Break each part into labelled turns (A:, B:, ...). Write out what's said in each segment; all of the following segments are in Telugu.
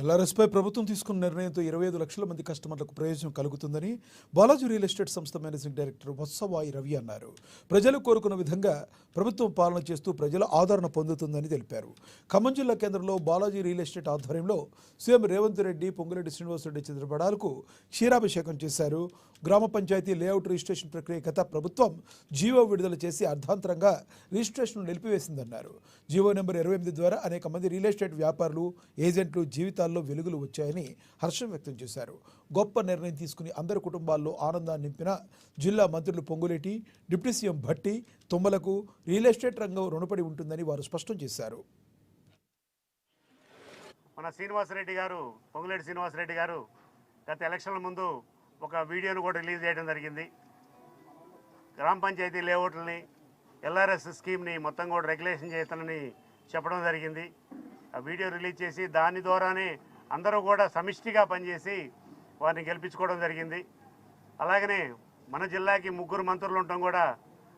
A: ఎల్ఆర్ఎస్పై ప్రభుత్వం తీసుకున్న నిర్ణయంతో 25 లక్షల మంది కస్టమర్లకు ప్రయోజనం కలుగుతుందని బాలాజీ రియల్ ఎస్టేట్ సంస్థ మేనేజింగ్ డైరెక్టర్ వత్సవాయి రవి అన్నారు. ప్రజలు కోరుకున్న విధంగా ప్రభుత్వం పాలన చేస్తూ ప్రజల ఆదరణ పొందుతుందని తెలిపారు. ఖమ్మం జిల్లా కేంద్రంలో బాలాజీ రియల్ ఎస్టేట్ ఆధ్వర్యంలో సీఎం రేవంత్ రెడ్డి, పొంగులేటి శ్రీనివాసరెడ్డి చిత్రపటాలకు క్షీరాభిషేకం చేశారు. గ్రామ పంచాయతీ లేఅవుట్ రిజిస్ట్రేషన్ ప్రక్రియ గత ప్రభుత్వం జీవో విడుదల చేసి అర్ధాంతరంగా రిజిస్ట్రేషన్ నిలిపివేసిందన్నారు. జీవో నెంబర్ 28 ద్వారా అనేక మంది రియల్ ఎస్టేట్ వ్యాపారులు, ఏజెంట్లు జీవితాల్లో వెలుగులు వచ్చాయని హర్షం వ్యక్తం చేశారు. గొప్ప నిర్ణయం తీసుకుని అందరి కుటుంబాల్లో ఆనందాన్ని నింపిన జిల్లా మంత్రులు పొంగులేటి, డిప్యూటీ సీఎం భట్టి, తుమ్మలకు రియల్ ఎస్టేట్ రంగం రుణపడి ఉంటుందని వారు స్పష్టం చేశారు.
B: మన శ్రీనివాసరెడ్డి గారు, పొంగులేటి శ్రీనివాసరెడ్డి గారు గత ఎలక్షన్ల ముందు ఒక వీడియోను కూడా రిలీజ్ చేయడం జరిగింది. గ్రామ పంచాయతీ లేఅవుట్లని, ఎల్ఆర్ఎస్ స్కీమ్ని మొత్తం కూడా రెగ్యులేషన్ చేస్తానని చెప్పడం జరిగింది. ఆ వీడియో రిలీజ్ చేసి దాని ద్వారానే అందరూ కూడా సమిష్టిగా పనిచేసి వారిని గెలిపించుకోవడం జరిగింది. అలాగనే మన జిల్లాకి 3 మంత్రులు ఉండటం కూడా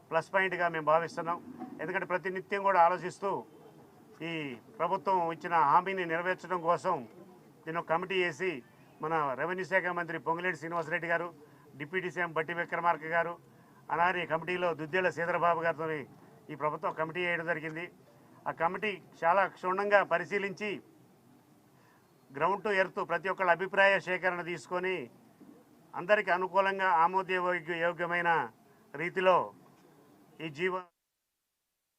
B: ప్లస్ పాయింట్గా మేము భావిస్తున్నాం. ఎందుకంటే ప్రతినిత్యం కూడా ఆలోచిస్తూ ఈ ప్రభుత్వం ఇచ్చిన హామీని నెరవేర్చడం కోసం దీని ఒక కమిటీ వేసి మన రెవెన్యూ శాఖ మంత్రి పొంగులేటి శ్రీనివాసరెడ్డి గారు, డిప్యూటీ సీఎం బట్టి విక్రమార్క గారు, అలానే కమిటీలో దుద్దేళ్ల శ్రీధరబాబు గారితో ఈ ప్రభుత్వం కమిటీ వేయడం జరిగింది. ఆ కమిటీ చాలా క్షుణ్ణంగా పరిశీలించి గ్రౌండ్ టు ఎర్త్ ప్రతి ఒక్కళ్ళ అభిప్రాయ సేకరణ తీసుకొని అందరికీ అనుకూలంగా ఆమోదయోగ్యమైన రీతిలో ఈ జీవో